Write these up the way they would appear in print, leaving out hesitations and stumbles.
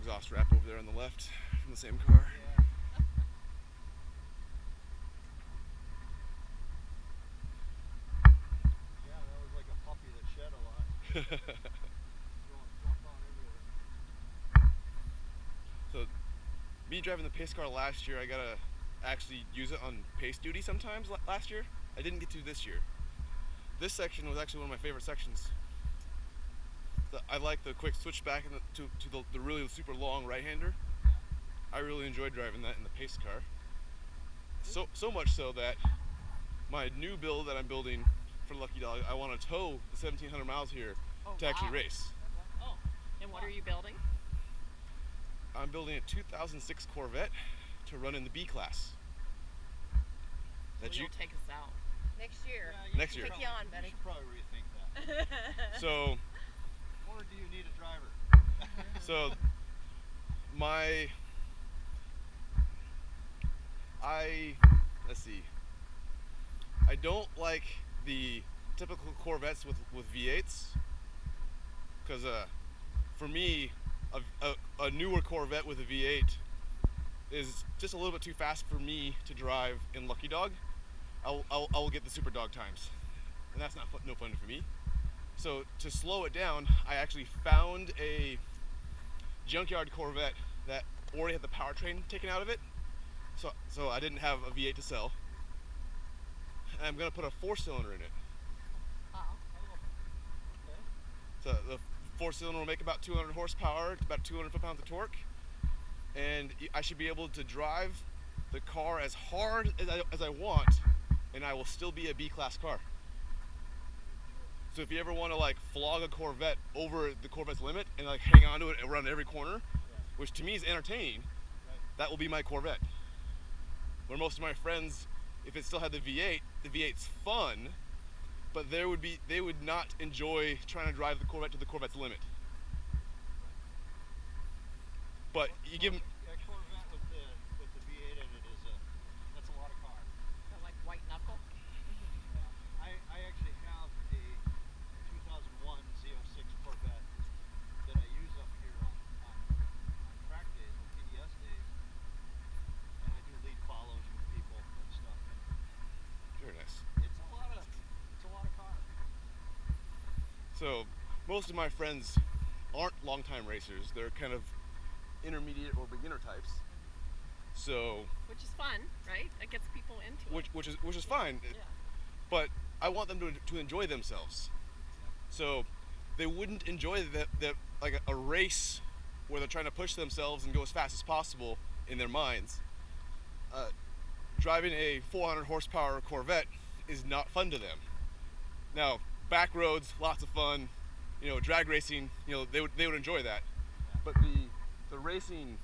exhaust wrap over there on the left from the same car. Yeah. Yeah, that was like a puppy that shed a lot. So, me driving the pace car last year, I got to actually use it on pace duty sometimes last year. I didn't get to this year. This section was actually one of my favorite sections. I like the quick switch back to the really super long right-hander. I really enjoyed driving that in the pace car. So much so that my new build that I'm building for Lucky Dog, I want to tow the 1,700 miles here to actually race. Oh, and what are you building? I'm building a 2006 Corvette to run in the B class. So you'll take us out next year. Yeah, next year. Take you on, buddy. You should probably rethink that. So. Or do you need a driver? So, let's see. I don't like the typical Corvettes with V8s, because for me, a newer Corvette with a V8 is just a little bit too fast for me to drive in Lucky Dog. I will get the super dog times, and that's no fun for me. So to slow it down, I actually found a junkyard Corvette that already had the powertrain taken out of it. So I didn't have a V8 to sell. And I'm gonna put a 4-cylinder in it. So the 4-cylinder will make about 200 horsepower, about 200 foot-pounds of torque, and I should be able to drive the car as hard as I want, and I will still be a B-class car. So if you ever want to like flog a Corvette over the Corvette's limit and like hang on to it around every corner, which to me is entertaining, that will be my Corvette. Where most of my friends, if it still had the V8, the V8's fun, but they would not enjoy trying to drive the Corvette to the Corvette's limit. But you give them. A Corvette with the V8 in it that's a lot of car. So like white knuckle. Yeah. I actually have a 2001 Z06 Corvette that I use up here on track days, on PDS days, and I do lead follows with people and stuff. Very nice. It's a lot of car. So most of my friends aren't longtime racers. They're kind of intermediate or beginner types. So which is fun, right? It gets people into it. Which is fine. Yeah. But I want them to enjoy themselves. So they wouldn't enjoy like a race where they're trying to push themselves and go as fast as possible in their minds. Driving a 400 horsepower Corvette is not fun to them. Now, back roads, lots of fun. You know, drag racing, you know, they would enjoy that. But the racing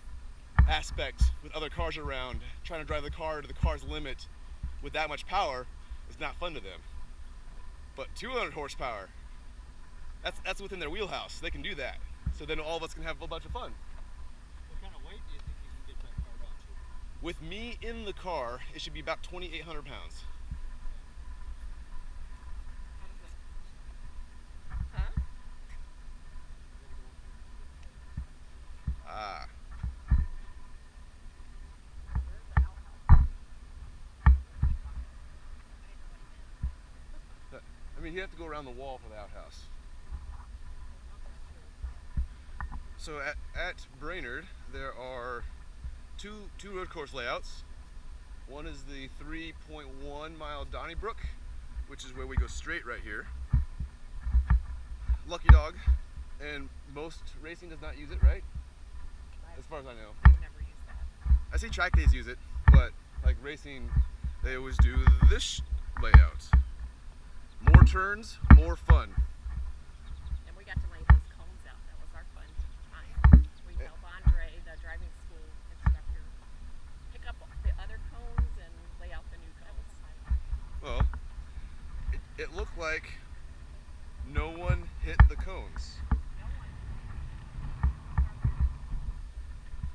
aspect with other cars around, trying to drive the car to the car's limit with that much power is not fun to them. But 200 horsepower, that's within their wheelhouse. They can do that. So then all of us can have a bunch of fun. What kind of weight do you think you can get that car down to? With me in the car, it should be about 2,800 pounds. Huh? Ah. I mean, you have to go around the wall for the outhouse. So at Brainerd, there are two road course layouts. One is the 3.1 mile Donnybrook, which is where we go straight right here. Lucky Dog, and most racing does not use it, right? As far as I know. I've never used that. I see track days use it, but like racing, they always do this layout. More turns, more fun. And we got to lay those cones out. That was our fun time. We helped Andre, the driving school instructor, pick up the other cones and lay out the new cones. Well, it looked like no one hit the cones.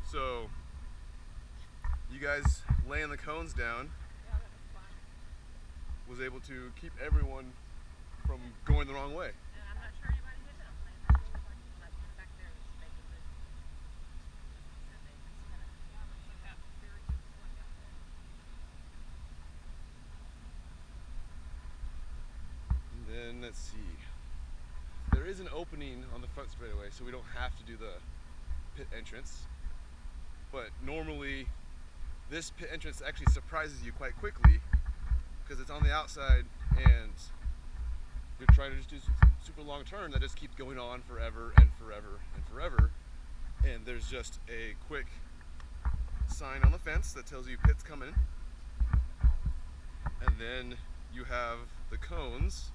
So, you guys laying the cones down Yeah, that was fun. was able to keep everyone from going the wrong way. And I'm not sure anybody hit them. It was like back there was making good. let's see. There is an opening on the front straightaway, so we don't have to do the pit entrance. But normally, this pit entrance actually surprises you quite quickly because it's on the outside and you're trying to just do super long turn that just keeps going on forever and forever and forever. And there's just a quick sign on the fence that tells you pit's coming. And then you have the cones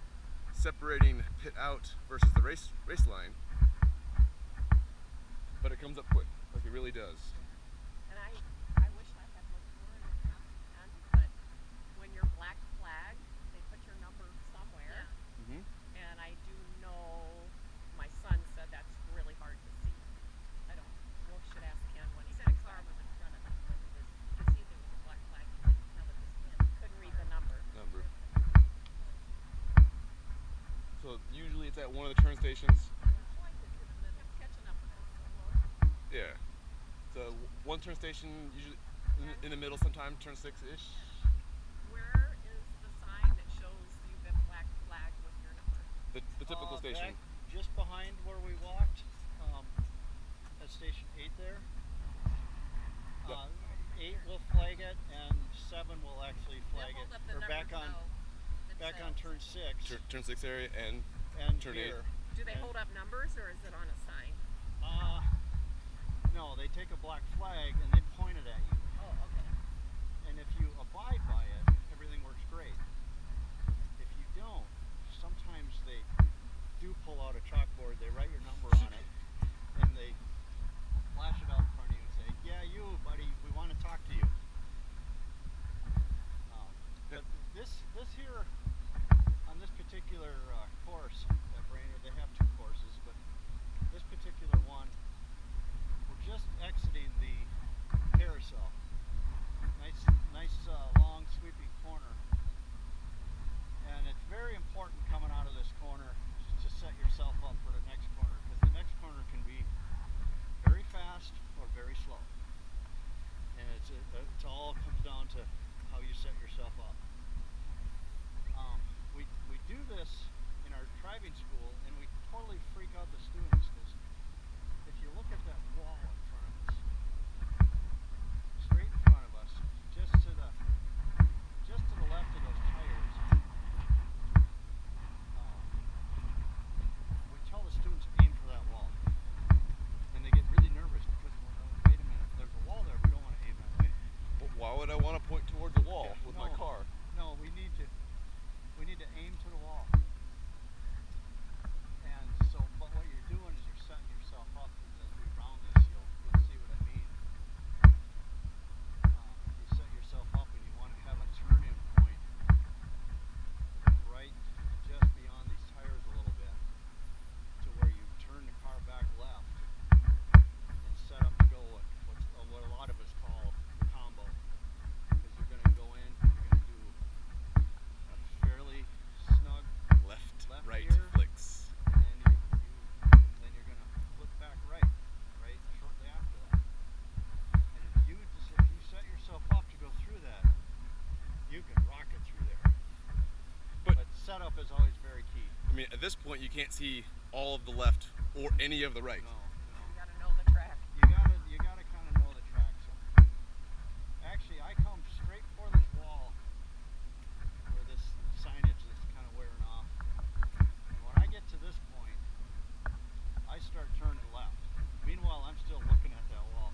separating pit out versus the race line. But it comes up quick, like it really does. And I wish I had looked more in the hand, but when you're black flag, they put your number somewhere. Mm-hmm. And I do know my son said that's really hard to see. I don't. We should ask Ken when he He said a comes car back. was in front of him when he was, you could see there was a black flag. He couldn't tell it was him. Couldn't read the number. So usually it's at one of the turn stations. I liked it in the middle. Kept catching up with us so long. Yeah. So one turn station usually in the middle, sometime turn 6-ish. Where is the sign that shows you've been black flagged with your number? The typical station. Back just behind where we walked, at station 8 there. Yep. 8 will flag it, and 7 will actually flag They'll it. hold up the Or back on themselves. turn 6 Turn 6 area and and turn here. 8. Do they hold up numbers or is it on a sign? No, they take a black flag and they point it at you. Oh, okay. And if you abide by it, everything works great. If you don't, sometimes they do pull out a chalkboard, they write your number on it, and they flash it out in front of you and say, "Yeah, you, buddy, we want to talk to you." But this here, on this particular course at Brainerd, they have 2 courses, but this particular one, we're just exiting the carousel. Nice long sweeping corner. And it's very important coming out of this corner to set yourself up for the next corner, because the next corner can be very fast or very slow. And it all comes down to how you set yourself up. We do this in our driving school, and we totally freak out the students, because if you look at that wall in front of us, straight in front of us, just to the left of those tires, we tell the students to aim for that wall, and they get really nervous because, well, wait a minute, there's a wall there, we don't want to aim that way. Why would I want to point towards the wall with my car? No, we need to aim to the wall. And so, but what you're doing is you're setting yourself up. As we round this, you'll see what I mean. You set yourself up, and you want to have a turn-in point right just beyond these tires a little bit, to where you turn the car back left and set up to go what a lot of us call the combo. Because you're going to go in, you're going to do a fairly snug Left, left right, gear, flicks. and then you're going to flip back right shortly after that. And if you set yourself up to go through that, you can rocket through there. But setup is always very key. I mean, at this point, you can't see all of the left or any of the right. No. You gotta know the track. You gotta kind of know the track. So actually, I come straight for this wall where this signage is kind of wearing off. And when I get to this point, I start turning left. Meanwhile, I'm still looking at that wall.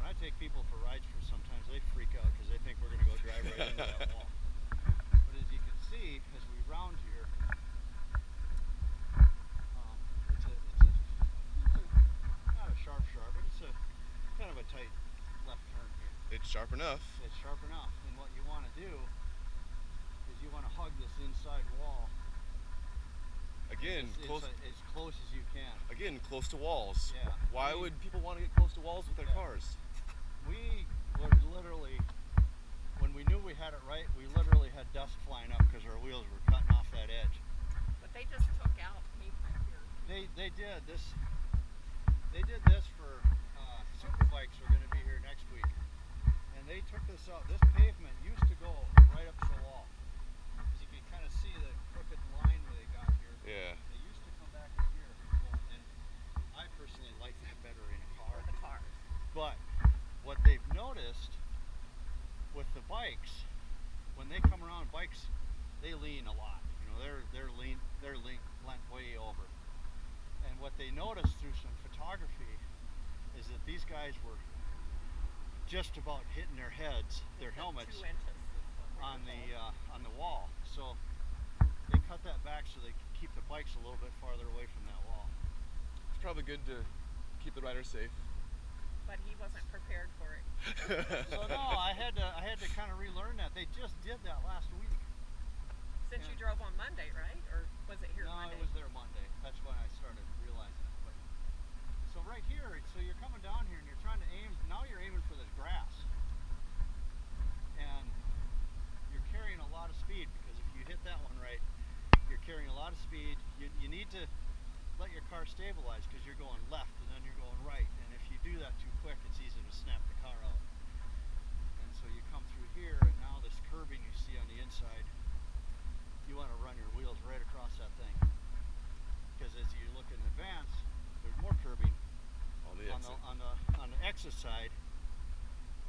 When I take people for rides, sometimes they freak out because they think we're going to go drive right into that wall. But as you can see, as we round here, it's not a sharp, but it's a kind of a tight left turn here. It's sharp enough. It's sharp enough, and what you want to do is you want to hug this inside wall Again, as close as you can. Again, close to walls. Yeah. Why would people want to get close to walls with their cars? We were literally, when we knew we had it right, we literally had dust flying up because our wheels were cutting off that edge. But they just took out me right here. They did this. They did this for Superbikes are going to be here next week, and they took this out. This pavement used to go right up to the wall. As you can kind of see the crooked line where they got here. Yeah. They used to come back in here, and I personally like that better in a car. For the cars. But what they've noticed with the bikes, when they come around, bikes they lean a lot. You know, they're leant way over. And what they noticed through some photography is that these guys were just about hitting their heads, their helmets, 2 inches is what we're on the wall. So they cut that back so they could keep the bikes a little bit farther away from that wall. It's probably good to keep the rider safe. But he wasn't prepared for it. So no, I had to kind of relearn that. They just did that last week. Since Yeah. you drove on Monday, right? Or was it here No, Monday? it was there Monday. That's when I started realizing it. But so right here, so you're coming down here and you're trying to aim. Now you're aiming for the grass, and you're carrying a lot of speed because if you hit that one right, you're carrying a lot of speed. You need to let your car stabilize because you're going left and then you're going right. And if you do that too quick, it's easy to snap the car out. And so you come through here, and